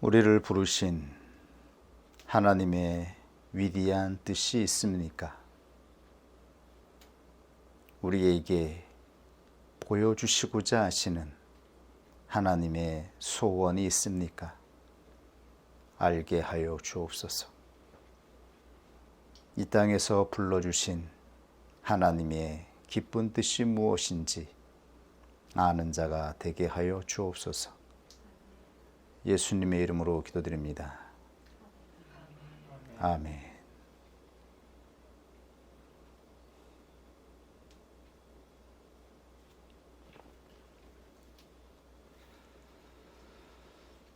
우리를 부르신 하나님의 위대한 뜻이 있습니까? 우리에게 보여주시고자 하시는 하나님의 소원이 있습니까? 알게 하여 주옵소서. 이 땅에서 불러주신 하나님의 기쁜 뜻이 무엇인지 아는 자가 되게 하여 주옵소서. 예수님의 이름으로 기도드립니다. 아멘.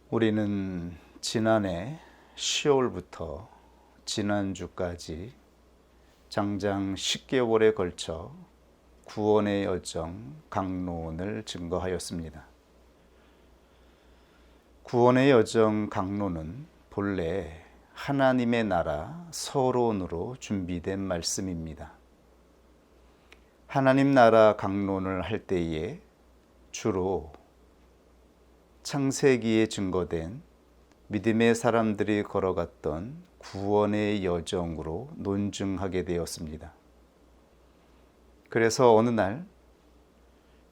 우리는 지난해 10월부터 지난주까지 장장 10개월에 걸쳐 구원의 여정 강론을 증거하였습니다. 구원의 여정 강론은 본래 하나님의 나라 서론으로 준비된 말씀입니다. 하나님 나라 강론을 할 때에 주로 창세기에 증거된 믿음의 사람들이 걸어갔던 구원의 여정으로 논증하게 되었습니다. 그래서 어느 날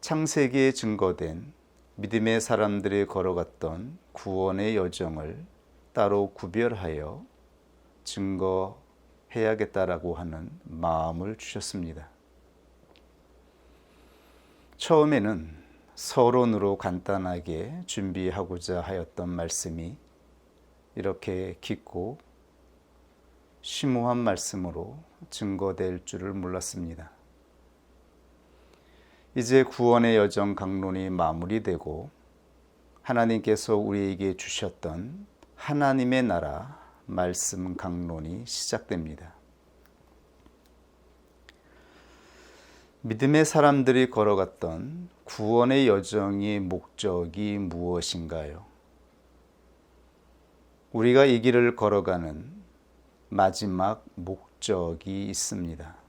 창세기에 증거된 믿음의 사람들이 걸어갔던 구원의 여정을 따로 구별하여 증거해야겠다라고 하는 마음을 주셨습니다. 처음에는 서론으로 간단하게 준비하고자 하였던 말씀이 이렇게 깊고 심오한 말씀으로 증거될 줄을 몰랐습니다. 이제 구원의 여정 강론이 마무리되고 하나님께서 우리에게 주셨던 하나님의 나라 말씀 강론이 시작됩니다. 믿음의 사람들이 걸어갔던 구원의 여정의 목적이 무엇인가요? 우리가 이 길을 걸어가는 마지막 목적이 있습니다.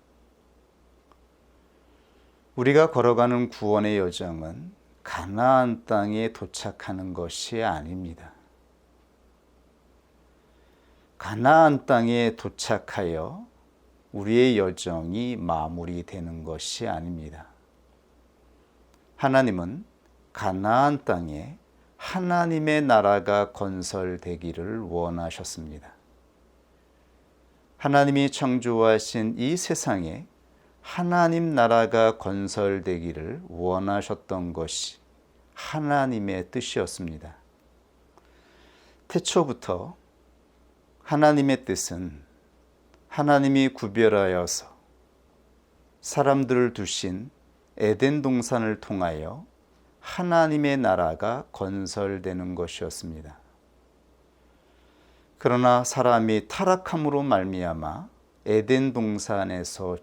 우리가 걸어가는 구원의 여정은 가나안 땅에 도착하는 것이 아닙니다. 가나안 땅에 도착하여 우리의 여정이 마무리되는 것이 아닙니다. 하나님은 가나안 땅에 하나님의 나라가 건설되기를 원하셨습니다. 하나님이 창조하신 이 세상에 하나님 나라가 건설되기를 원하셨던 것이 하나님의 뜻이었습니다. 태초부터 하나님의 뜻은 하나님이 구별하여서 사람들을 두신 에덴 동산을 통하여 하나님의 나라가 건설되는 것이었습니다. 그러나 사람이 타락함으로 말미암아 에덴 동산에서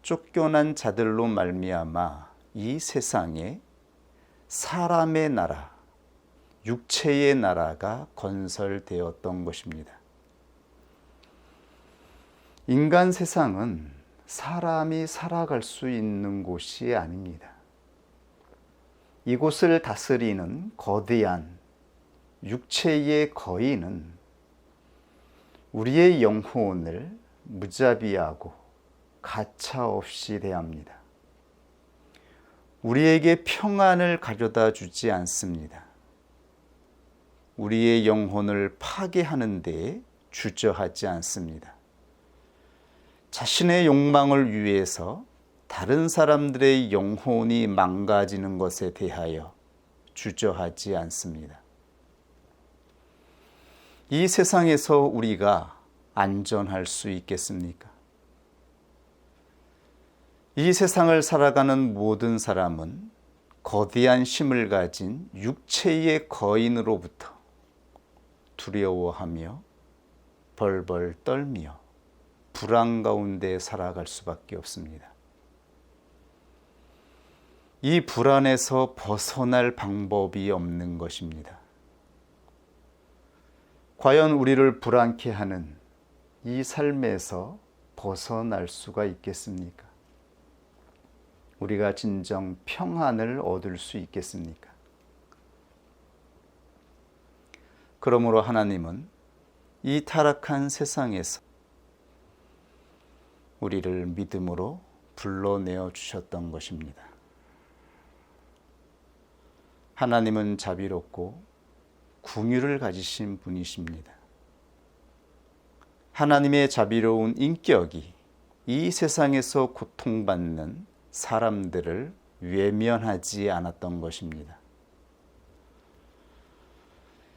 쫓겨난 자들로 말미암아 이 세상에 사람의 나라, 육체의 나라가 건설되었던 것입니다. 인간 세상은 사람이 살아갈 수 있는 곳이 아닙니다. 이곳을 다스리는 거대한 육체의 거인은 우리의 영혼을 무자비하고 가차없이 대합니다. 우리에게 평안을 가져다 주지 않습니다. 우리의 영혼을 파괴하는 데에 주저하지 않습니다. 자신의 욕망을 위해서 다른 사람들의 영혼이 망가지는 것에 대하여 주저하지 않습니다. 이 세상에서 우리가 안전할 수 있겠습니까? 이 세상을 살아가는 모든 사람은 거대한 힘을 가진 육체의 거인으로부터 두려워하며 벌벌 떨며 불안 가운데 살아갈 수밖에 없습니다. 이 불안에서 벗어날 방법이 없는 것입니다. 과연 우리를 불안케 하는 이 삶에서 벗어날 수가 있겠습니까? 우리가 진정 평안을 얻을 수 있겠습니까? 그러므로 하나님은 이 타락한 세상에서 우리를 믿음으로 불러내어 주셨던 것입니다. 하나님은 자비롭고 긍휼을 가지신 분이십니다. 하나님의 자비로운 인격이 이 세상에서 고통받는 사람들을 외면하지 않았던 것입니다.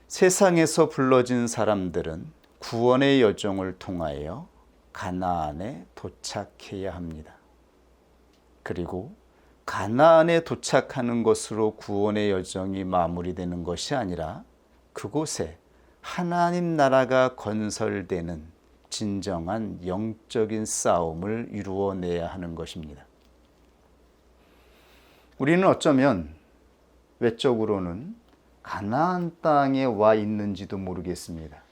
세상에서 불러진 사람들은 구원의 여정을 통하여 가나안에 도착해야 합니다. 그리고 가나안에 도착하는 것으로 구원의 여정이 마무리되는 것이 아니라 그곳에 하나님 나라가 건설되는 진정한 영적인 싸움을 이루어내야 하는 것입니다. 우리는 어쩌면 외적으로는 가나안 땅에 와 있는지도 모르겠습니다.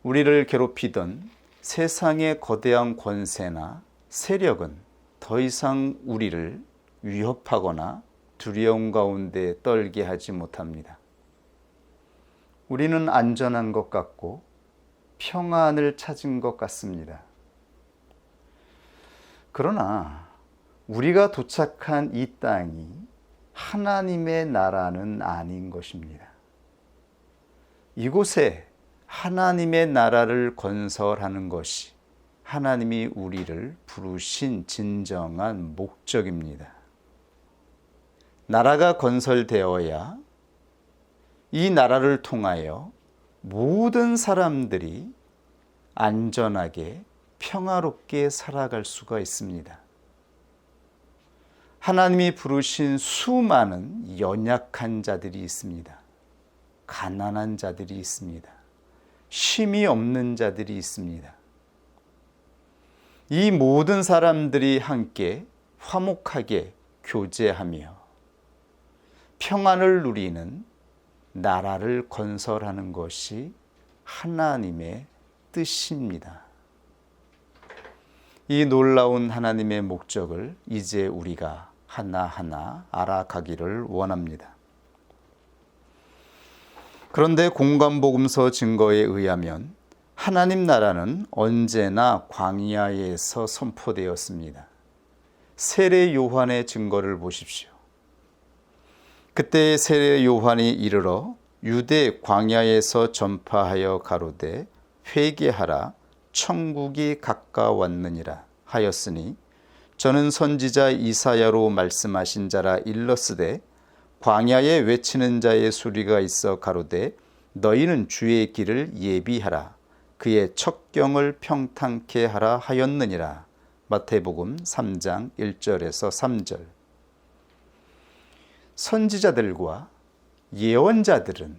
우리를 괴롭히던 세상의 거대한 권세나 세력은 더 이상 우리를 위협하거나 두려움 가운데 떨게 하지 못합니다. 우리는 안전한 것 같고 평안을 찾은 것 같습니다. 그러나 우리가 도착한 이 땅이 하나님의 나라는 아닌 것입니다. 이곳에 하나님의 나라를 건설하는 것이 하나님이 우리를 부르신 진정한 목적입니다. 나라가 건설되어야 이 나라를 통하여 모든 사람들이 안전하게 평화롭게 살아갈 수가 있습니다. 하나님이 부르신 수많은 연약한 자들이 있습니다. 가난한 자들이 있습니다. 쉼이 없는 자들이 있습니다. 이 모든 사람들이 함께 화목하게 교제하며 평안을 누리는 나라를 건설하는 것이 하나님의 뜻입니다. 이 놀라운 하나님의 목적을 이제 우리가 하나하나 알아가기를 원합니다. 그런데 공관복음서 증거에 의하면 하나님 나라는 언제나 광야에서 선포되었습니다. 세례 요한의 증거를 보십시오. 그때 세례 요한이 이르러 유대 광야에서 전파하여 가로되 회개하라 천국이 가까웠느니라 하였으니 저는 선지자 이사야로 말씀하신 자라 일렀으되 광야에 외치는 자의 소리가 있어 가로되 너희는 주의 길을 예비하라 그의 척경을 평탄케 하라 하였느니라. 마태복음 3장 1절에서 3절. 선지자들과 예언자들은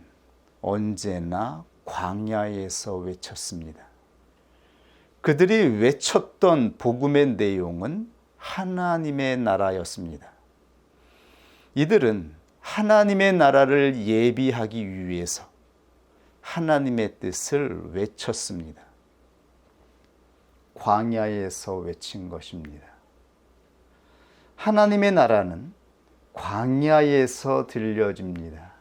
언제나 광야에서 외쳤습니다. 그들이 외쳤던 복음의 내용은 하나님의 나라였습니다. 이들은 하나님의 나라를 예비하기 위해서 하나님의 뜻을 외쳤습니다. 광야에서 외친 것입니다. 하나님의 나라는 광야에서 들려집니다.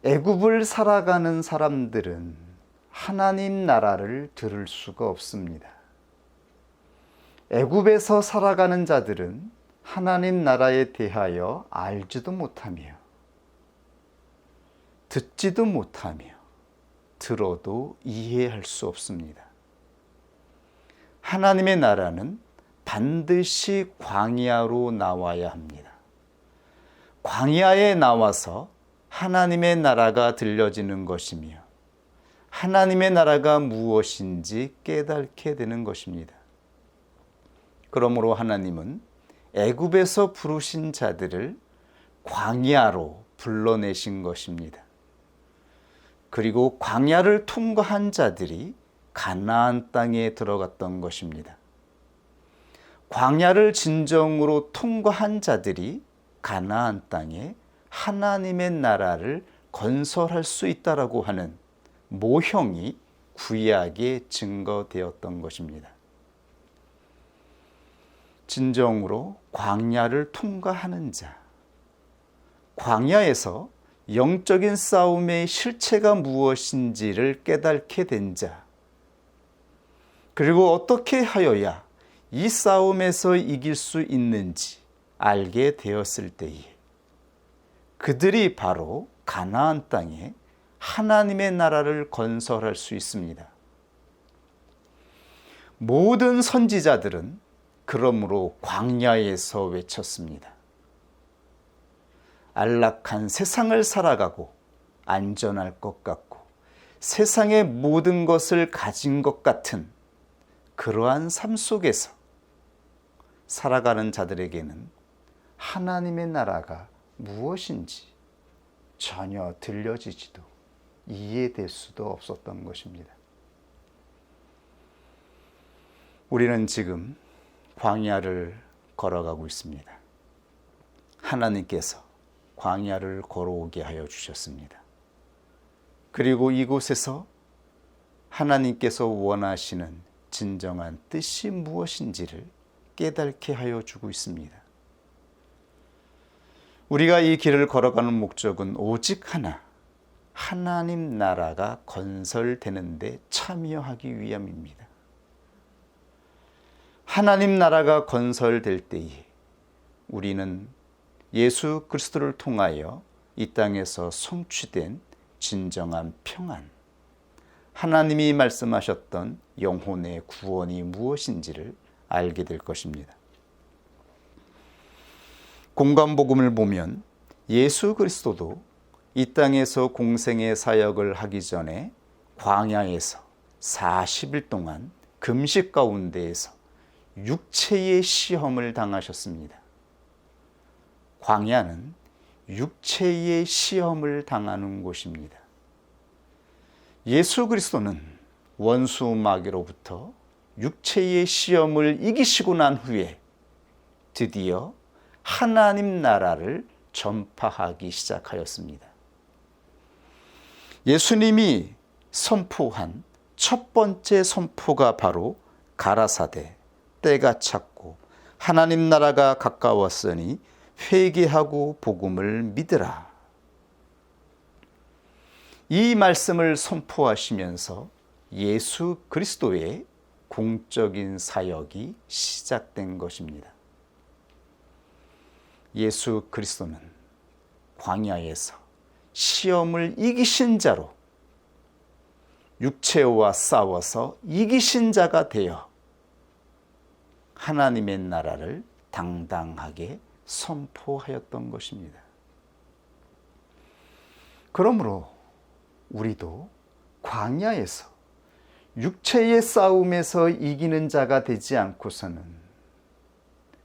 애굽을 살아가는 사람들은 하나님 나라를 들을 수가 없습니다. 애굽에서 살아가는 자들은 하나님 나라에 대하여 알지도 못하며 듣지도 못하며 들어도 이해할 수 없습니다. 하나님의 나라는 반드시 광야로 나와야 합니다. 광야에 나와서 하나님의 나라가 들려지는 것이며 하나님의 나라가 무엇인지 깨닫게 되는 것입니다. 그러므로 하나님은 애굽에서 부르신 자들을 광야로 불러내신 것입니다. 그리고 광야를 통과한 자들이 가나안 땅에 들어갔던 것입니다. 광야를 진정으로 통과한 자들이 가나안 땅에 하나님의 나라를 건설할 수 있다라고 하는 모형이 구약에 증거되었던 것입니다. 진정으로 광야를 통과하는 자, 광야에서 영적인 싸움의 실체가 무엇인지를 깨닫게 된 자, 그리고 어떻게 하여야 이 싸움에서 이길 수 있는지 알게 되었을 때에 그들이 바로 가나안 땅에 하나님의 나라를 건설할 수 있습니다. 모든 선지자들은 그러므로 광야에서 외쳤습니다. 안락한 세상을 살아가고 안전할 것 같고 세상의 모든 것을 가진 것 같은 그러한 삶 속에서 살아가는 자들에게는 하나님의 나라가 무엇인지 전혀 들려지지도 이해될 수도 없었던 것입니다. 우리는 지금 광야를 걸어가고 있습니다. 하나님께서 광야를 걸어오게 하여 주셨습니다. 그리고 이곳에서 하나님께서 원하시는 진정한 뜻이 무엇인지를 깨닫게 하여 주고 있습니다. 우리가 이 길을 걸어가는 목적은 오직 하나, 하나님 나라가 건설되는 데 참여하기 위함입니다. 하나님 나라가 건설될 때에 우리는 예수 그리스도를 통하여 이 땅에서 성취된 진정한 평안, 하나님이 말씀하셨던 영혼의 구원이 무엇인지를 알게 될 것입니다. 공관복음을 보면 예수 그리스도도 이 땅에서 공생의 사역을 하기 전에 광야에서 40일 동안 금식 가운데에서 육체의 시험을 당하셨습니다. 광야는 육체의 시험을 당하는 곳입니다. 예수 그리스도는 원수 마귀로부터 육체의 시험을 이기시고 난 후에 드디어 하나님 나라를 전파하기 시작하였습니다. 예수님이 선포한 첫 번째 선포가 바로 가라사대, 때가 찼고 하나님 나라가 가까웠으니 회개하고 복음을 믿으라. 이 말씀을 선포하시면서 예수 그리스도의 공적인 사역이 시작된 것입니다. 예수 그리스도는 광야에서 시험을 이기신 자로 육체와 싸워서 이기신 자가 되어 하나님의 나라를 당당하게 선포하였던 것입니다. 그러므로 우리도 광야에서 육체의 싸움에서 이기는 자가 되지 않고서는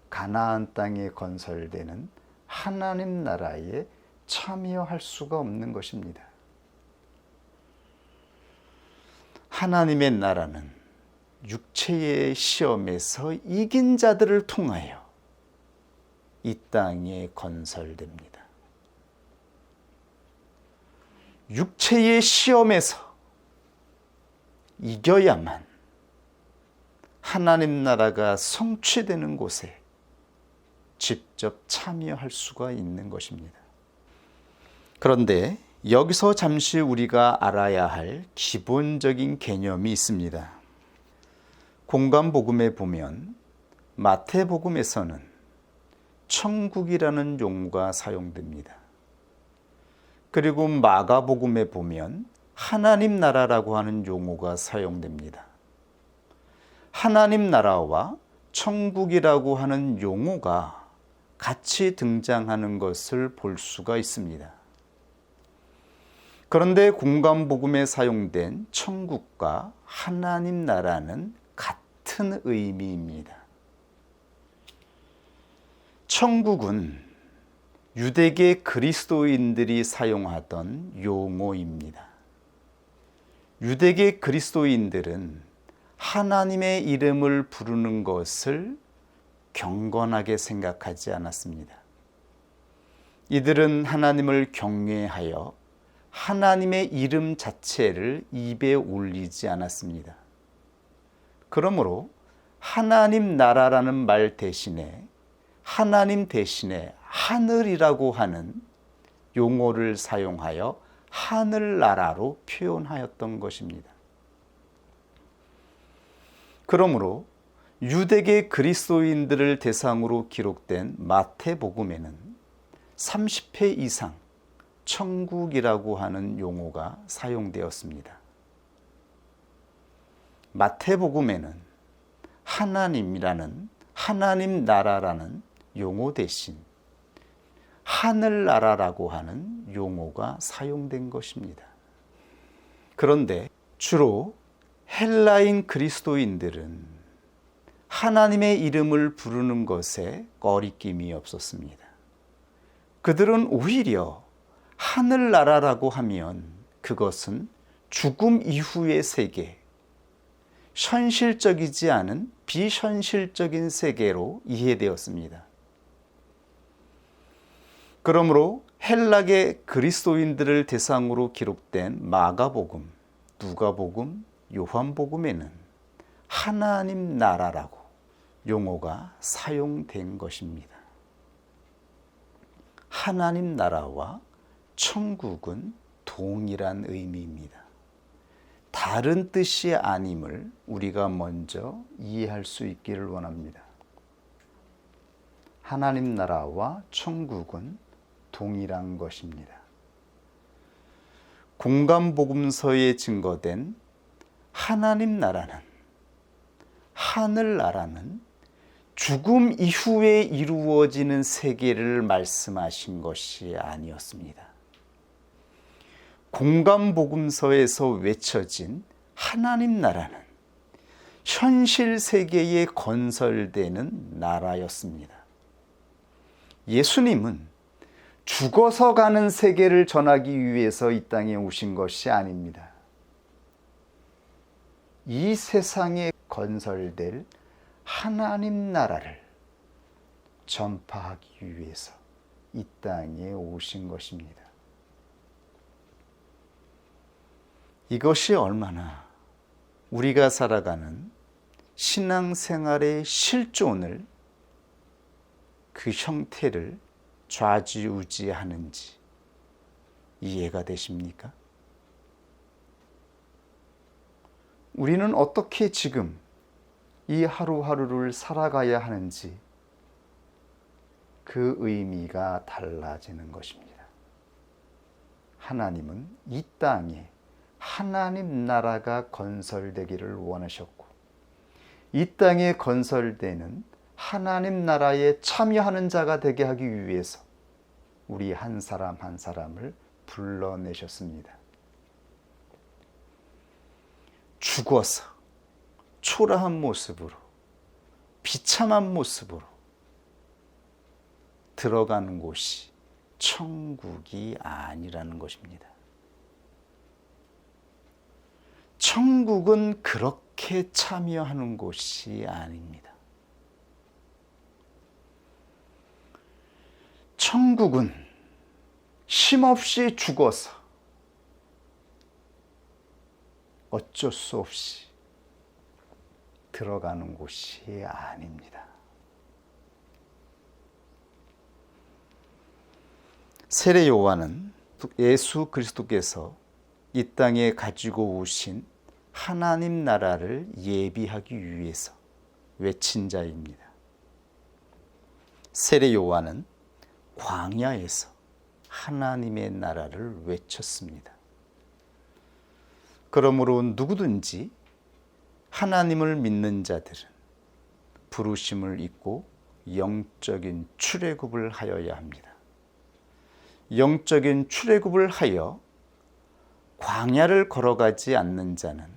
가나안 땅에 건설되는 하나님 나라에 참여할 수가 없는 것입니다. 하나님의 나라는 육체의 시험에서 이긴 자들을 통하여 이 땅에 건설됩니다. 육체의 시험에서 이겨야만 하나님 나라가 성취되는 곳에 직접 참여할 수가 있는 것입니다. 그런데 여기서 잠시 우리가 알아야 할 기본적인 개념이 있습니다. 공관복음에 보면 마태복음에서는 천국이라는 용어가 사용됩니다. 그리고 마가복음에 보면 하나님 나라라고 하는 용어가 사용됩니다. 하나님 나라와 천국이라고 하는 용어가 같이 등장하는 것을 볼 수가 있습니다. 그런데 공관복음에 사용된 천국과 하나님 나라는 같은 의미입니다. 천국은 유대계 그리스도인들이 사용하던 용어입니다. 유대계 그리스도인들은 하나님의 이름을 부르는 것을 경건하게 생각하지 않았습니다. 이들은 하나님을 경외하여 하나님의 이름 자체를 입에 올리지 않았습니다. 그러므로 하나님 나라라는 말 대신에 하나님 대신에 하늘이라고 하는 용어를 사용하여 하늘나라로 표현하였던 것입니다. 그러므로 유대계 그리스도인들을 대상으로 기록된 마태복음에는 30회 이상 천국이라고 하는 용어가 사용되었습니다. 마태복음에는 하나님이라는, 하나님 나라라는 용어 대신 하늘나라라고 하는 용어가 사용된 것입니다. 그런데 주로 헬라인 그리스도인들은 하나님의 이름을 부르는 것에 꺼리낌이 없었습니다. 그들은 오히려 하늘나라라고 하면 그것은 죽음 이후의 세계, 현실적이지 않은 비현실적인 세계로 이해되었습니다. 그러므로 헬라계 그리스도인들을 대상으로 기록된 마가복음, 누가복음, 요한복음에는 하나님 나라라고 용어가 사용된 것입니다. 하나님 나라와 천국은 동일한 의미입니다. 다른 뜻이 아님을 우리가 먼저 이해할 수 있기를 원합니다. 하나님 나라와 천국은 동일한 것입니다. 공간복음서에 증거된 하나님 나라는, 하늘나라는 죽음 이후에 이루어지는 세계를 말씀하신 것이 아니었습니다. 공간복음서에서 외쳐진 하나님 나라는 현실 세계에 건설되는 나라였습니다. 예수님은 죽어서 가는 세계를 전하기 위해서 이 땅에 오신 것이 아닙니다. 이 세상에 건설될 하나님 나라를 전파하기 위해서 이 땅에 오신 것입니다. 이것이 얼마나 우리가 살아가는 신앙생활의 실존을, 그 형태를 좌지우지하는지 이해가 되십니까? 우리는 어떻게 지금 이 하루하루를 살아가야 하는지 그 의미가 달라지는 것입니다. 하나님은 이 땅에 하나님 나라가 건설되기를 원하셨고, 이 땅에 건설되는 하나님 나라에 참여하는 자가 되게 하기 위해서 우리 한 사람 한 사람을 불러내셨습니다. 죽어서 초라한 모습으로, 비참한 모습으로 들어가는 곳이 천국이 아니라는 것입니다. 천국은 그렇게 참여하는 곳이 아닙니다. 천국은 쉼없이 죽어서 어쩔 수 없이 들어가는 곳이 아닙니다. 세례 요한은 예수 그리스도께서 이 땅에 가지고 오신 하나님 나라를 예비하기 위해서 외친 자입니다. 세례 요한은 광야에서 하나님의 나라를 외쳤습니다. 그러므로 누구든지 하나님을 믿는 자들은 부르심을 잊고 영적인 출애굽을 하여야 합니다. 영적인 출애굽을 하여 광야를 걸어가지 않는 자는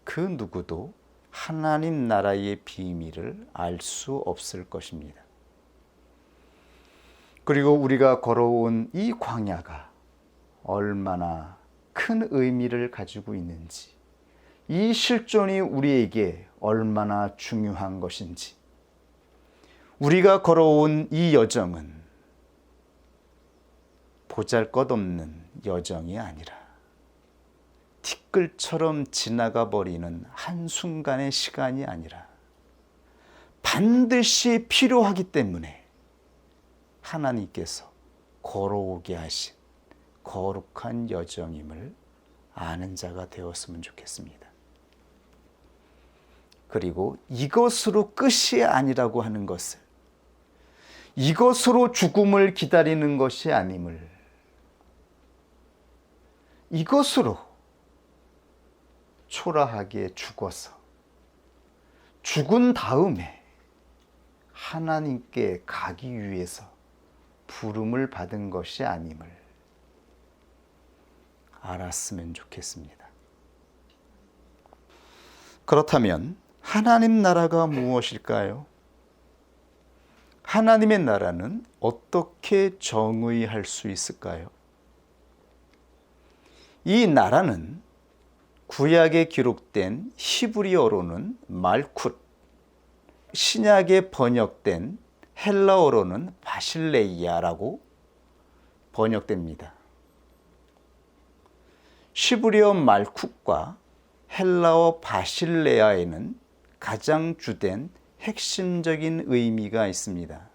그 누구도 하나님 나라의 비밀을 알 수 없을 것입니다. 그리고 우리가 걸어온 이 광야가 얼마나 큰 의미를 가지고 있는지, 이 실존이 우리에게 얼마나 중요한 것인지, 우리가 걸어온 이 여정은 보잘것없는 여정이 아니라 티끌처럼 지나가 버리는 한순간의 시간이 아니라 반드시 필요하기 때문에 하나님께서 걸어오게 하신 거룩한 여정임을 아는 자가 되었으면 좋겠습니다. 그리고 이것으로 끝이 아니라고 하는 것을, 이것으로 죽음을 기다리는 것이 아님을, 이것으로 초라하게 죽어서 죽은 다음에 하나님께 가기 위해서 부름을 받은 것이 아님을 알았으면 좋겠습니다. 그렇다면 하나님 나라가 무엇일까요? 하나님의 나라는 어떻게 정의할 수 있을까요? 이 나라는 구약에 기록된 히브리어로는 말쿰, 신약에 번역된 헬라어로는 바실레이아라고 번역됩니다. 히브리어 말쿰과 헬라어 바실레아에는 가장 주된 핵심적인 의미가 있습니다.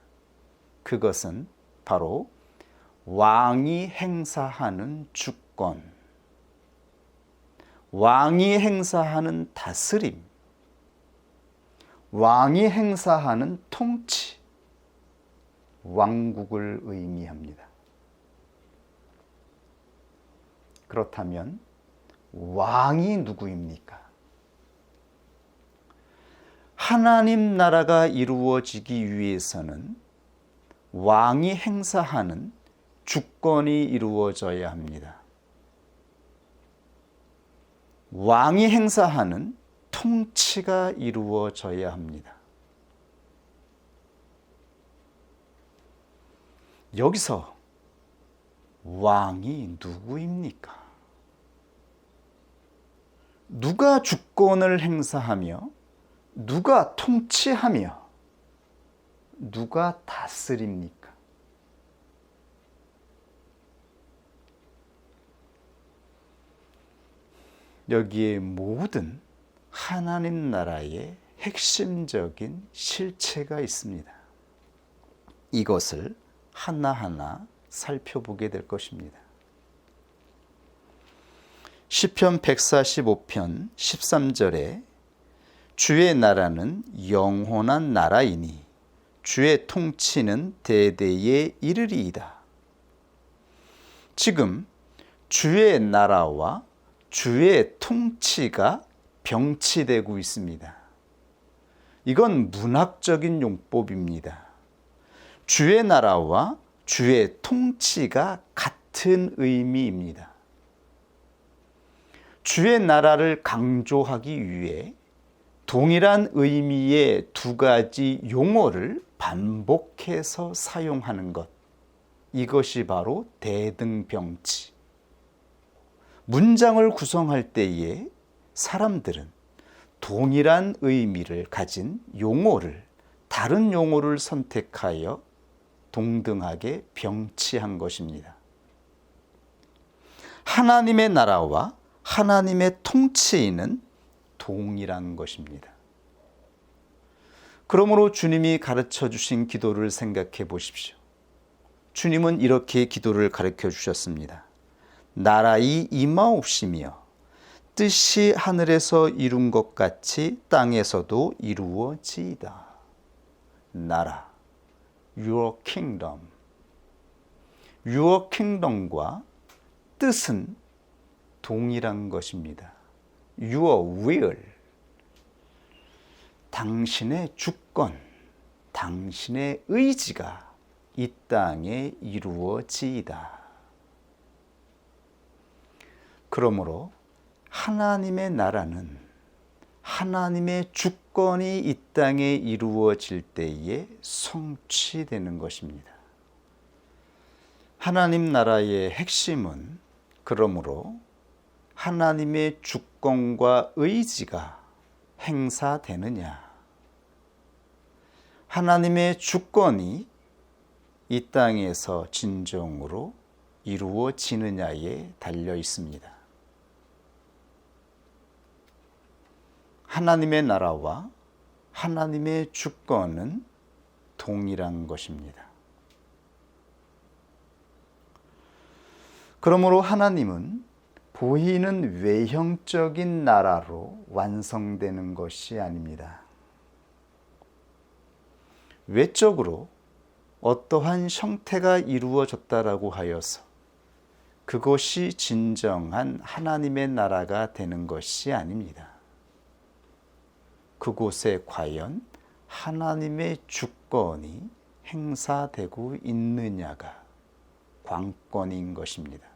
그것은 바로 왕이 행사하는 주권, 왕이 행사하는 다스림, 왕이 행사하는 통치, 왕국을 의미합니다. 그렇다면 왕이 누구입니까? 하나님 나라가 이루어지기 위해서는 왕이 행사하는 주권이 이루어져야 합니다. 왕이 행사하는 통치가 이루어져야 합니다. 여기서 왕이 누구입니까? 누가 주권을 행사하며 누가 통치하며 누가 다스립니까? 여기에 모든 하나님 나라의 핵심적인 실체가 있습니다. 이것을 하나하나 살펴보게 될 것입니다. 시편 145편 13절에 주의 나라는 영원한 나라이니 주의 통치는 대대에 이르리이다. 지금 주의 나라와 주의 통치가 병치되고 있습니다. 이건 문학적인 용법입니다. 주의 나라와 주의 통치가 같은 의미입니다. 주의 나라를 강조하기 위해 동일한 의미의 두 가지 용어를 반복해서 사용하는 것, 이것이 바로 대등병치. 문장을 구성할 때에 사람들은 동일한 의미를 가진 용어를 다른 용어를 선택하여 동등하게 병치한 것입니다. 하나님의 나라와 하나님의 통치는 동일한 것입니다. 그러므로 주님이 가르쳐 주신 기도를 생각해 보십시오. 주님은 이렇게 기도를 가르쳐 주셨습니다. 나라의 임하옵시며 뜻이 하늘에서 이룬 것 같이 땅에서도 이루어지이다. 나라, Your kingdom. Your kingdom과 뜻은 동일한 것입니다. Your will. 당신의 주권, 당신의 의지가 이 땅에 이루어지이다. 그러므로 하나님의 나라는 하나님의 주권이 이 땅에 이루어질 때에 성취되는 것입니다. 하나님 나라의 핵심은 그러므로 하나님의 주권과 의지가 행사되느냐, 하나님의 주권이 이 땅에서 진정으로 이루어지느냐에 달려 있습니다. 하나님의 나라와 하나님의 주권은 동일한 것입니다. 그러므로 하나님은 보이는 외형적인 나라로 완성되는 것이 아닙니다. 외적으로 어떠한 형태가 이루어졌다라고 하여서 그것이 진정한 하나님의 나라가 되는 것이 아닙니다. 그곳에 과연 하나님의 주권이 행사되고 있느냐가 관건인 것입니다.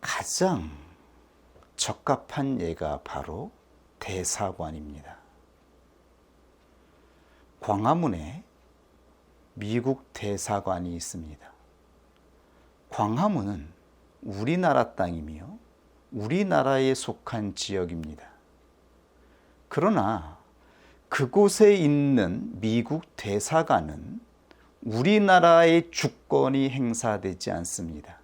가장 적합한 예가 바로 대사관입니다. 광화문에 미국 대사관이 있습니다. 광화문은 우리나라 땅이며 우리나라에 속한 지역입니다. 그러나 그곳에 있는 미국 대사관은 우리나라의 주권이 행사되지 않습니다.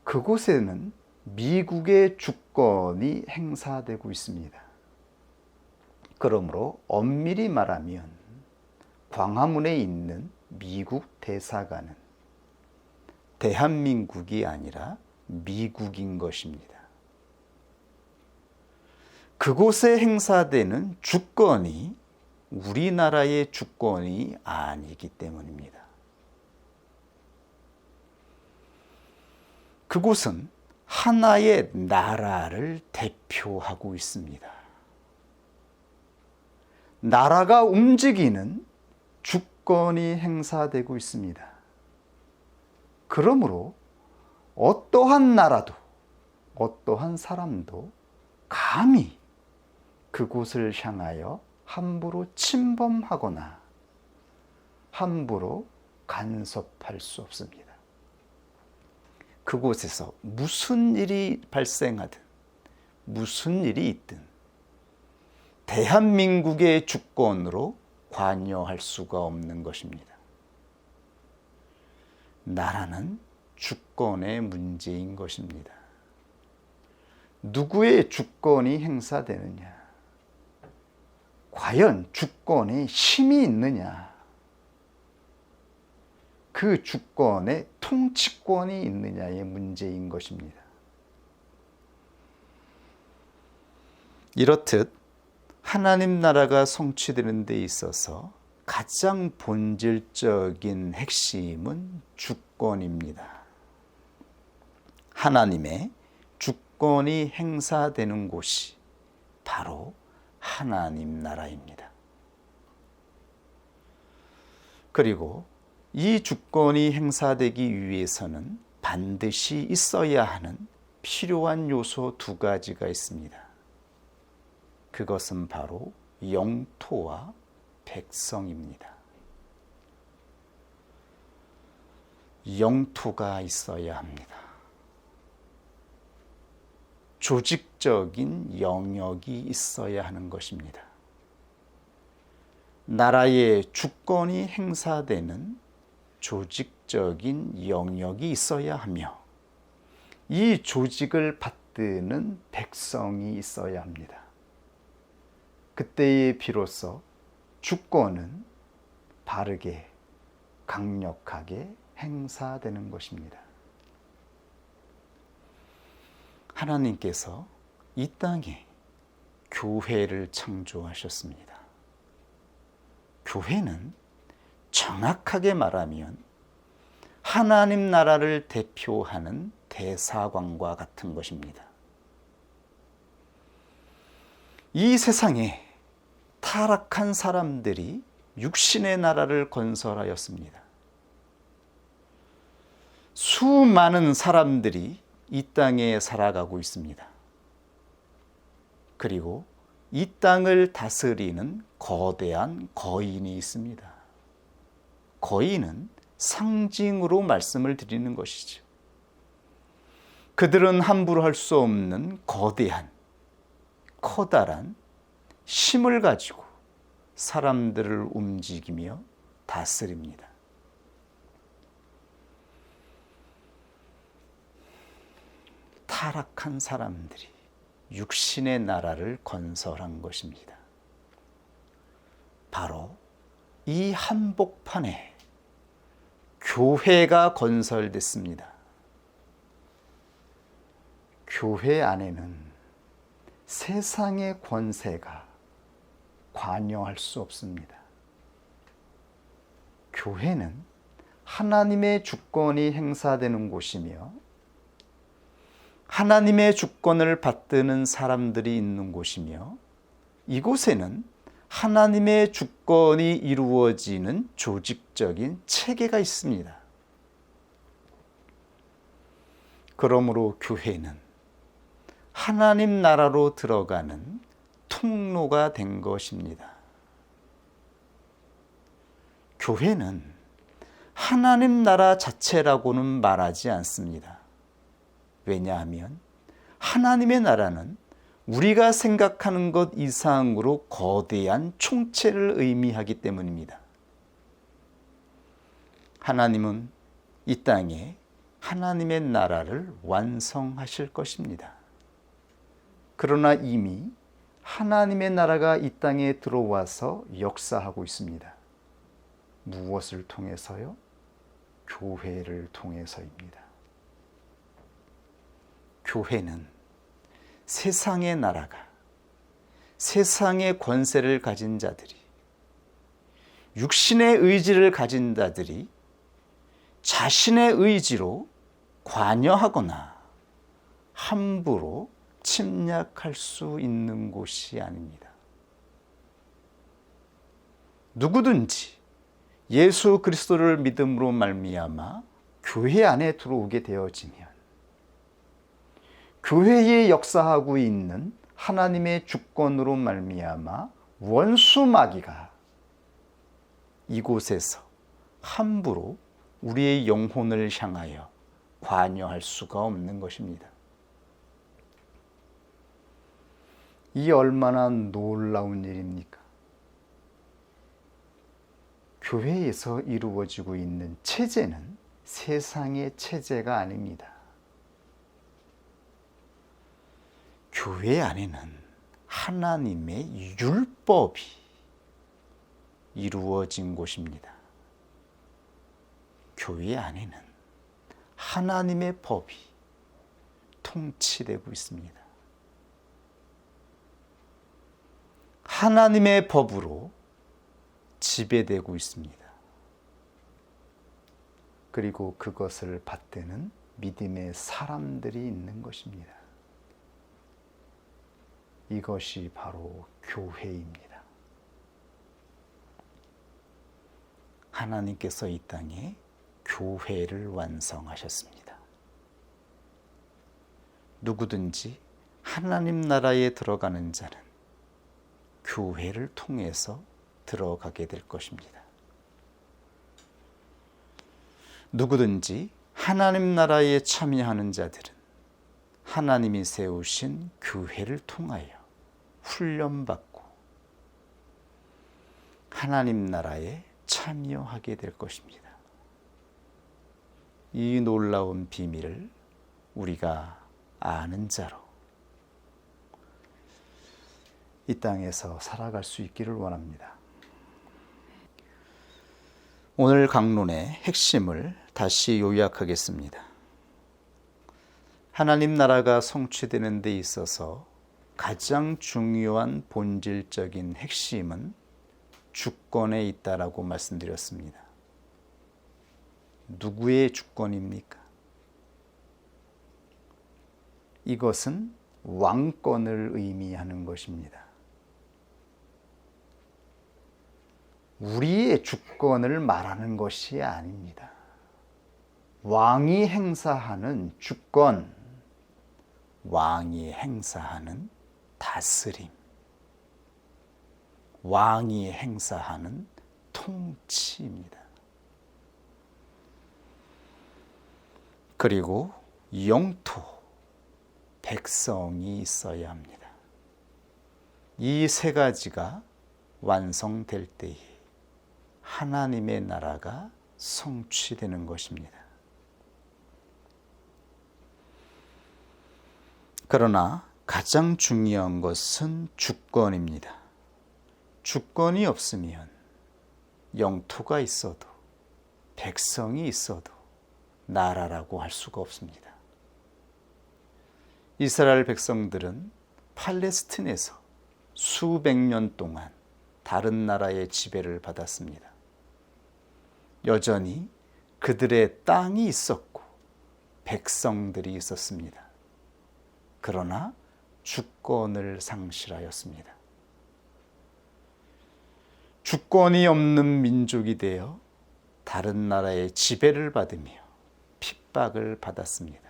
그곳에는 미국의 주권이 행사되고 있습니다. 그러므로 엄밀히 말하면 광화문에 있는 미국 대사관은 대한민국이 아니라 미국인 것입니다. 그곳에 행사되는 주권이 우리나라의 주권이 아니기 때문입니다. 그곳은 하나의 나라를 대표하고 있습니다. 나라가 움직이는 주권이 행사되고 있습니다. 그러므로 어떠한 나라도 어떠한 사람도 감히 그곳을 향하여 함부로 침범하거나 함부로 간섭할 수 없습니다. 그곳에서 무슨 일이 발생하든 무슨 일이 있든 대한민국의 주권으로 관여할 수가 없는 것입니다. 나라는 주권의 문제인 것입니다. 누구의 주권이 행사되느냐? 과연 주권에 힘이 있느냐? 그 주권에 통치권이 있느냐의 문제인 것입니다. 이렇듯 하나님 나라가 성취되는 데 있어서 가장 본질적인 핵심은 주권입니다. 하나님의 주권이 행사되는 곳이 바로 하나님 나라입니다. 그리고 이 주권이 행사되기 위해서는 반드시 있어야 하는 필요한 요소 두 가지가 있습니다. 그것은 바로 영토와 백성입니다. 영토가 있어야 합니다. 조직적인 영역이 있어야 하는 것입니다. 나라의 주권이 행사되는 조직적인 영역이 있어야 하며 이 조직을 받드는 백성이 있어야 합니다. 그때에 비로소 주권은 바르게 강력하게 행사되는 것입니다. 하나님께서 이 땅에 교회를 창조하셨습니다. 교회는 정확하게 말하면 하나님 나라를 대표하는 대사관과 같은 것입니다. 이 세상에 타락한 사람들이 육신의 나라를 건설하였습니다. 수많은 사람들이 이 땅에 살아가고 있습니다. 그리고 이 땅을 다스리는 거대한 거인이 있습니다. 거인은 상징으로 말씀을 드리는 것이죠. 그들은 함부로 할 수 없는 거대한, 커다란 힘을 가지고 사람들을 움직이며 다스립니다. 타락한 사람들이 육신의 나라를 건설한 것입니다. 바로 이 한복판에 교회가 건설됐습니다. 교회 안에는 세상의 권세가 관여할 수 없습니다. 교회는 하나님의 주권이 행사되는 곳이며 하나님의 주권을 받드는 사람들이 있는 곳이며 이곳에는 하나님의 주권이 이루어지는 조직적인 체계가 있습니다. 그러므로 교회는 하나님 나라로 들어가는 통로가 된 것입니다. 교회는 하나님 나라 자체라고는 말하지 않습니다. 왜냐하면 하나님의 나라는 우리가 생각하는 것 이상으로 거대한 총체를 의미하기 때문입니다. 하나님은 이 땅에 하나님의 나라를 완성하실 것입니다. 그러나 이미 하나님의 나라가 이 땅에 들어와서 역사하고 있습니다. 무엇을 통해서요? 교회를 통해서입니다. 교회는 세상의 나라가, 세상의 권세를 가진 자들이, 육신의 의지를 가진 자들이 자신의 의지로 관여하거나 함부로 침략할 수 있는 곳이 아닙니다. 누구든지 예수 그리스도를 믿음으로 말미암아 교회 안에 들어오게 되어지면 교회에 역사하고 있는 하나님의 주권으로 말미암아 원수 마귀가 이곳에서 함부로 우리의 영혼을 향하여 관여할 수가 없는 것입니다. 이 얼마나 놀라운 일입니까? 교회에서 이루어지고 있는 체제는 세상의 체제가 아닙니다. 교회 안에는 하나님의 율법이 이루어진 곳입니다. 교회 안에는 하나님의 법이 통치되고 있습니다. 하나님의 법으로 지배되고 있습니다. 그리고 그것을 받드는 믿음의 사람들이 있는 것입니다. 이것이 바로 교회입니다. 하나님께서 이 땅에 교회를 완성하셨습니다. 누구든지 하나님 나라에 들어가는 자는 교회를 통해서 들어가게 될 것입니다. 누구든지 하나님 나라에 참여하는 자들은 하나님이 세우신 교회를 통하여 훈련받고 하나님 나라에 참여하게 될 것입니다. 이 놀라운 비밀을 우리가 아는 자로 이 땅에서 살아갈 수 있기를 원합니다. 오늘 강론의 핵심을 다시 요약하겠습니다. 하나님 나라가 성취되는 데 있어서 가장 중요한 본질적인 핵심은 주권에 있다라고 말씀드렸습니다. 누구의 주권입니까? 이것은 왕권을 의미하는 것입니다. 우리의 주권을 말하는 것이 아닙니다. 왕이 행사하는 주권, 왕이 행사하는 다스림, 왕이 행사하는 통치입니다. 그리고 영토, 백성이 있어야 합니다. 이 세 가지가 완성될 때에 하나님의 나라가 성취되는 것입니다. 그러나 가장 중요한 것은 주권입니다. 주권이 없으면 영토가 있어도 백성이 있어도 나라라고 할 수가 없습니다. 이스라엘 백성들은 팔레스틴에서 수백 년 동안 다른 나라의 지배를 받았습니다. 여전히 그들의 땅이 있었고 백성들이 있었습니다. 그러나 주권을 상실하였습니다. 주권이 없는 민족이 되어 다른 나라의 지배를 받으며 핍박을 받았습니다.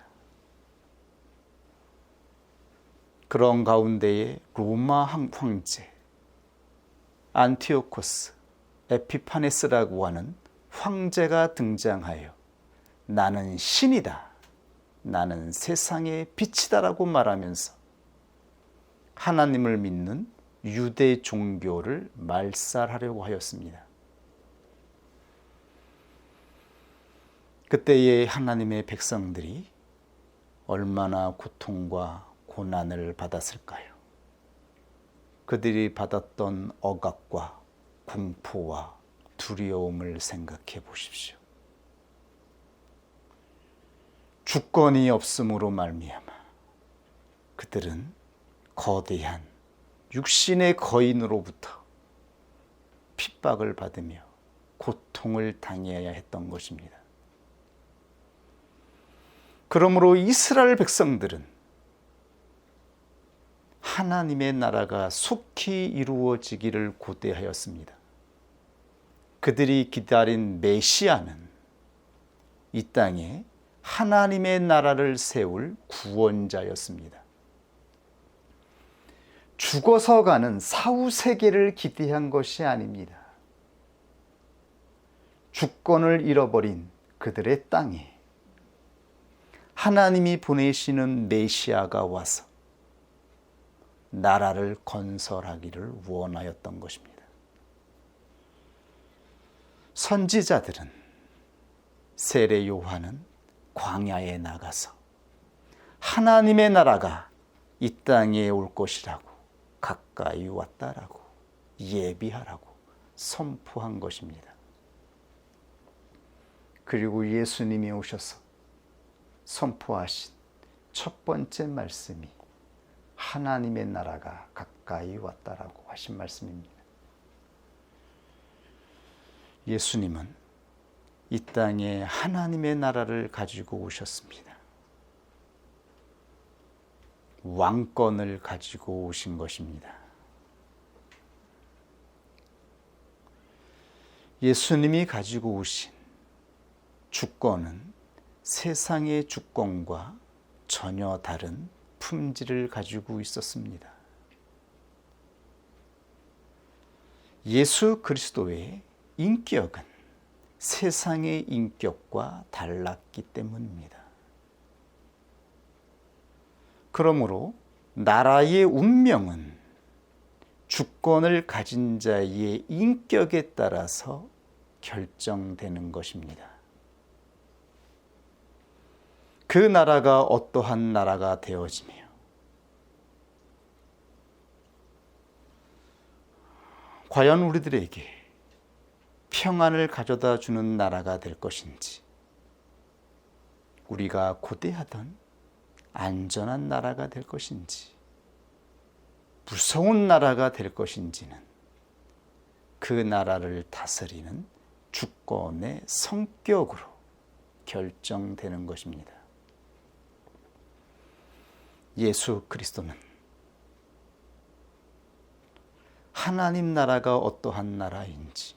그런 가운데에 로마 황제 안티오코스 에피파네스라고 하는 황제가 등장하여 나는 신이다, 나는 세상의 빛이다라고 말하면서 하나님을 믿는 유대 종교를 말살하려고 하였습니다. 그때의 하나님의 백성들이 얼마나 고통과 고난을 받았을까요? 그들이 받았던 억압과 공포와 두려움을 생각해 보십시오. 주권이 없음으로 말미암아 그들은 거대한 육신의 거인으로부터 핍박을 받으며 고통을 당해야 했던 것입니다. 그러므로 이스라엘 백성들은 하나님의 나라가 속히 이루어지기를 고대하였습니다. 그들이 기다린 메시아는 이 땅에 하나님의 나라를 세울 구원자였습니다. 죽어서 가는 사후세계를 기대한 것이 아닙니다. 주권을 잃어버린 그들의 땅에 하나님이 보내시는 메시아가 와서 나라를 건설하기를 원하였던 것입니다. 선지자들은 세례 요한은 광야에 나가서 하나님의 나라가 이 땅에 올 것이라고 가까이 왔다라고 예비하라고 선포한 것입니다. 그리고 예수님이 오셔서 선포하신 첫 번째 말씀이 하나님의 나라가 가까이 왔다라고 하신 말씀입니다. 예수님은 이 땅에 하나님의 나라를 가지고 오셨습니다. 왕권을 가지고 오신 것입니다. 예수님이 가지고 오신 주권은 세상의 주권과 전혀 다른 품질을 가지고 있었습니다. 예수 그리스도의 인격은 세상의 인격과 달랐기 때문입니다. 그러므로 나라의 운명은 주권을 가진 자의 인격에 따라서 결정되는 것입니다. 그 나라가 어떠한 나라가 되어지며 과연 우리들에게 평안을 가져다 주는 나라가 될 것인지, 우리가 고대하던 안전한 나라가 될 것인지, 무서운 나라가 될 것인지는 그 나라를 다스리는 주권의 성격으로 결정되는 것입니다. 예수 그리스도는 하나님 나라가 어떠한 나라인지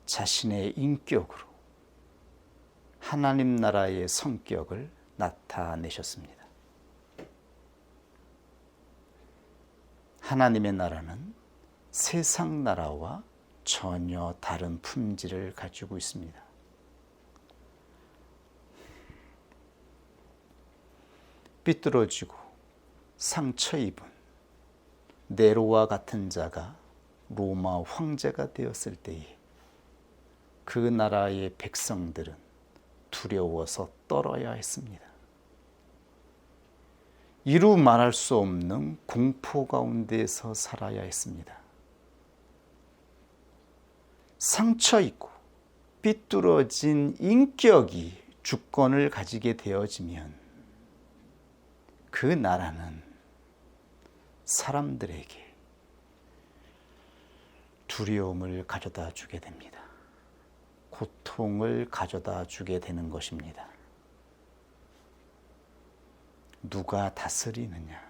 자신의 인격으로 하나님 나라의 성격을 나타내셨습니다. 하나님의 나라는 세상 나라와 전혀 다른 품질을 가지고 있습니다. 삐뚤어지고 상처 입은 네로와 같은 자가 로마 황제가 되었을 때에 그 나라의 백성들은 두려워서 떨어야 했습니다. 이루 말할 수 없는 공포 가운데서 살아야 했습니다. 상처 입고 삐뚤어진 인격이 주권을 가지게 되어지면 그 나라는 사람들에게 두려움을 가져다 주게 됩니다. 고통을 가져다 주게 되는 것입니다. 누가 다스리느냐?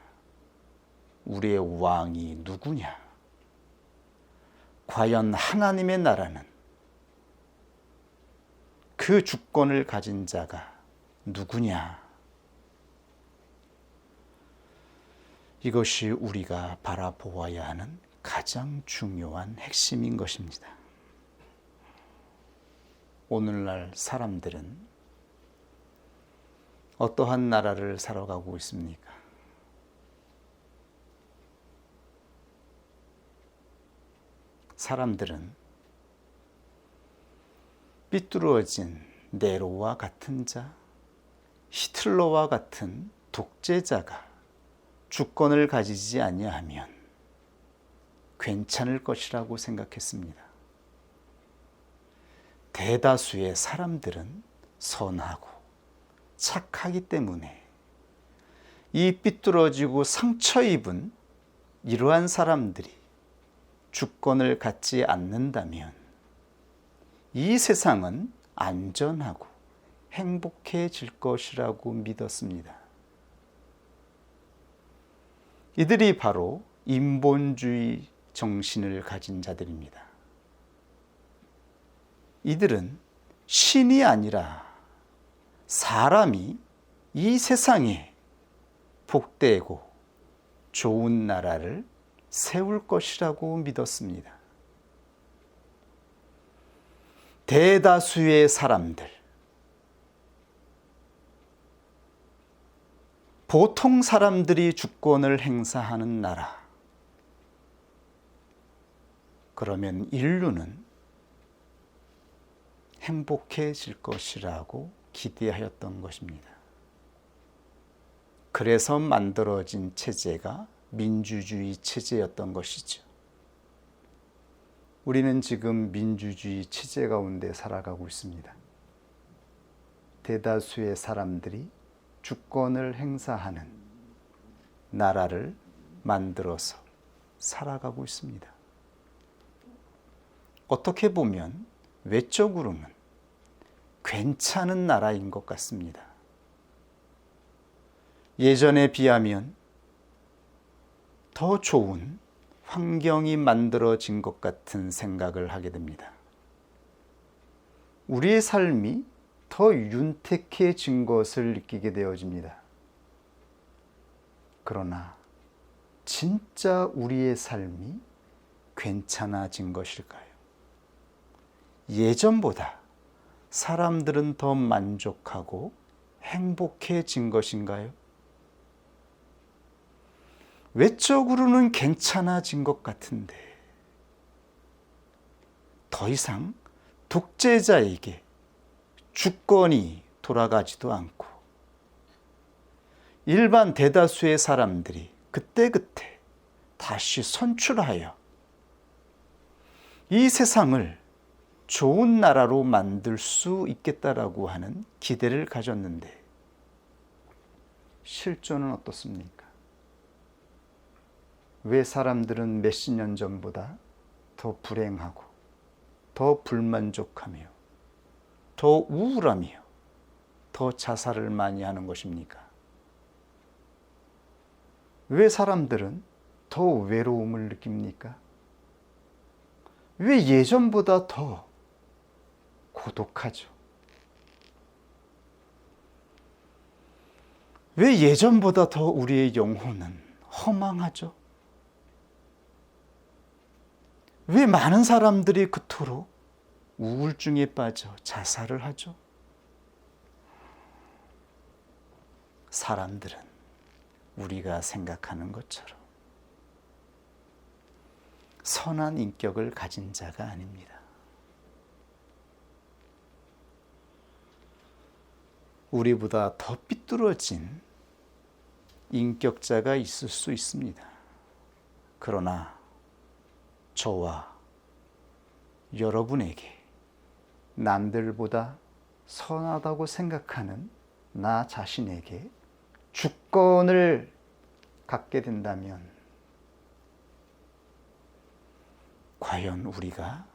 우리의 왕이 누구냐? 과연 하나님의 나라는 그 주권을 가진 자가 누구냐? 이것이 우리가 바라보아야 하는 가장 중요한 핵심인 것입니다. 오늘날 사람들은 어떠한 나라를 살아가고 있습니까? 사람들은 삐뚤어진 네로와 같은 자, 히틀러와 같은 독재자가 주권을 가지지 아니하면 괜찮을 것이라고 생각했습니다. 대다수의 사람들은 선하고 착하기 때문에 이 삐뚤어지고 상처 입은 이러한 사람들이 주권을 갖지 않는다면 이 세상은 안전하고 행복해질 것이라고 믿었습니다. 이들이 바로 인본주의 정신을 가진 자들입니다. 이들은 신이 아니라 사람이 이 세상에 복되고 좋은 나라를 세울 것이라고 믿었습니다. 대다수의 사람들, 보통 사람들이 주권을 행사하는 나라, 그러면 인류는 행복해질 것이라고 기대하였던 것입니다. 그래서 만들어진 체제가 민주주의 체제였던 것이죠. 우리는 지금 민주주의 체제 가운데 살아가고 있습니다. 대다수의 사람들이 주권을 행사하는 나라를 만들어서 살아가고 있습니다. 어떻게 보면 외적으로는 괜찮은 나라인 것 같습니다. 예전에 비하면 더 좋은 환경이 만들어진 것 같은 생각을 하게 됩니다. 우리의 삶이 더 윤택해진 것을 느끼게 되어집니다. 그러나 진짜 우리의 삶이 괜찮아진 것일까요? 예전보다 사람들은 더 만족하고 행복해진 것인가요? 외적으로는 괜찮아진 것 같은데 더 이상 독재자에게 주권이 돌아가지도 않고 일반 대다수의 사람들이 그때그때 다시 선출하여 이 세상을 좋은 나라로 만들 수 있겠다라고 하는 기대를 가졌는데 실존은 어떻습니까? 왜 사람들은 몇십 년 전보다 더 불행하고 더 불만족하며 더 우울하며 더 자살을 많이 하는 것입니까? 왜 사람들은 더 외로움을 느낍니까? 왜 예전보다 더 고독하죠? 왜 예전보다 더 우리의 영혼은 허망하죠? 왜 많은 사람들이 그토록 우울증에 빠져 자살을 하죠? 사람들은 우리가 생각하는 것처럼 선한 인격을 가진 자가 아닙니다. 우리보다 더 삐뚤어진 인격자가 있을 수 있습니다. 그러나 저와 여러분에게 남들보다 선하다고 생각하는 나 자신에게 주권을 갖게 된다면 과연 우리가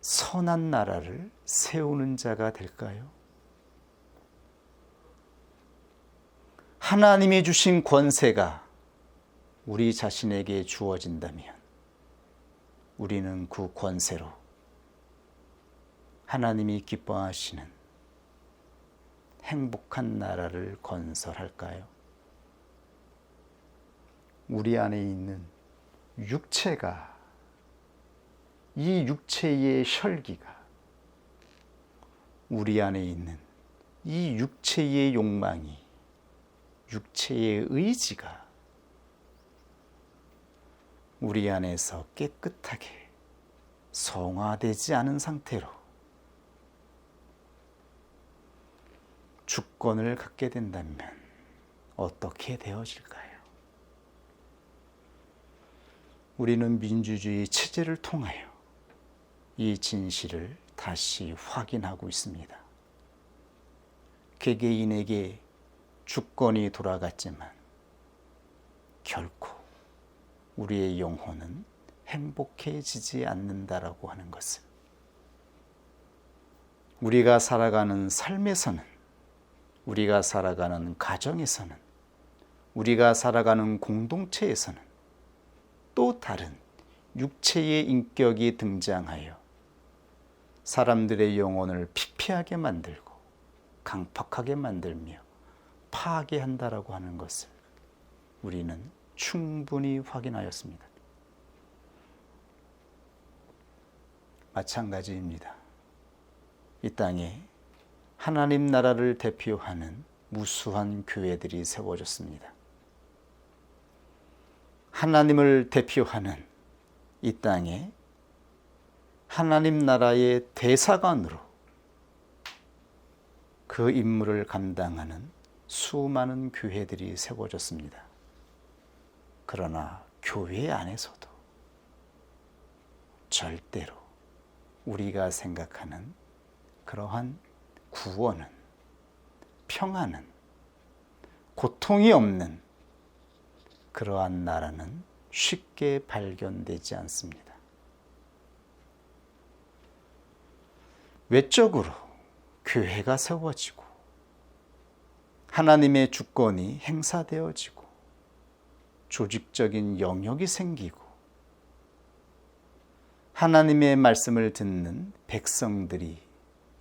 선한 나라를 세우는 자가 될까요? 하나님이 주신 권세가 우리 자신에게 주어진다면 우리는 그 권세로 하나님이 기뻐하시는 행복한 나라를 건설할까요? 우리 안에 있는 육체가, 이 육체의 혈기가, 우리 안에 있는 이 육체의 욕망이, 육체의 의지가 우리 안에서 깨끗하게 성화되지 않은 상태로 주권을 갖게 된다면 어떻게 되어질까요? 우리는 민주주의 체제를 통하여 이 진실을 다시 확인하고 있습니다. 개개인에게 주권이 돌아갔지만 결코 우리의 영혼은 행복해지지 않는다라고 하는 것을, 우리가 살아가는 삶에서는, 우리가 살아가는 가정에서는, 우리가 살아가는 공동체에서는 또 다른 육체의 인격이 등장하여 사람들의 영혼을 피폐하게 만들고 강팍하게 만들며 파괴한다라고 하는 것을 우리는 충분히 확인하였습니다. 마찬가지입니다. 이 땅에 하나님 나라를 대표하는 무수한 교회들이 세워졌습니다. 하나님을 대표하는 이 땅에 하나님 나라의 대사관으로 그 임무를 감당하는 수많은 교회들이 세워졌습니다. 그러나 교회 안에서도 절대로 우리가 생각하는 그러한 구원은, 평안은, 고통이 없는 그러한 나라는 쉽게 발견되지 않습니다. 외적으로 교회가 세워지고 하나님의 주권이 행사되어지고 조직적인 영역이 생기고 하나님의 말씀을 듣는 백성들이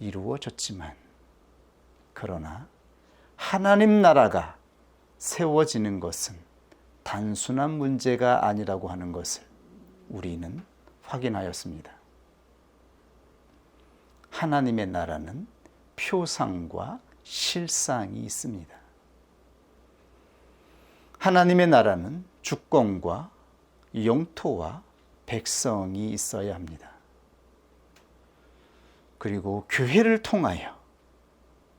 이루어졌지만, 그러나 하나님 나라가 세워지는 것은 단순한 문제가 아니라고 하는 것을 우리는 확인하였습니다. 하나님의 나라는 표상과 실상이 있습니다. 하나님의 나라는 주권과 영토와 백성이 있어야 합니다. 그리고 교회를 통하여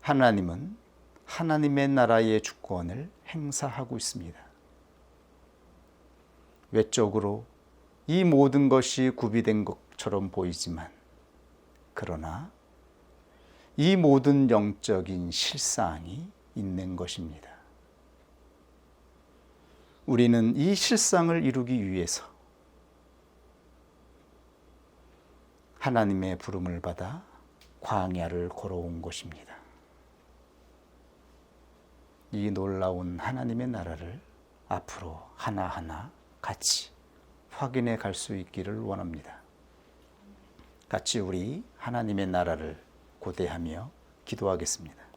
하나님은 하나님의 나라의 주권을 행사하고 있습니다. 외적으로 이 모든 것이 구비된 것처럼 보이지만, 그러나 이 모든 영적인 실상이 있는 것입니다. 우리는 이 실상을 이루기 위해서 하나님의 부름을 받아 광야를 걸어온 것입니다. 이 놀라운 하나님의 나라를 앞으로 하나하나 같이 확인해 갈 수 있기를 원합니다. 같이 우리 하나님의 나라를 고대하며 기도하겠습니다.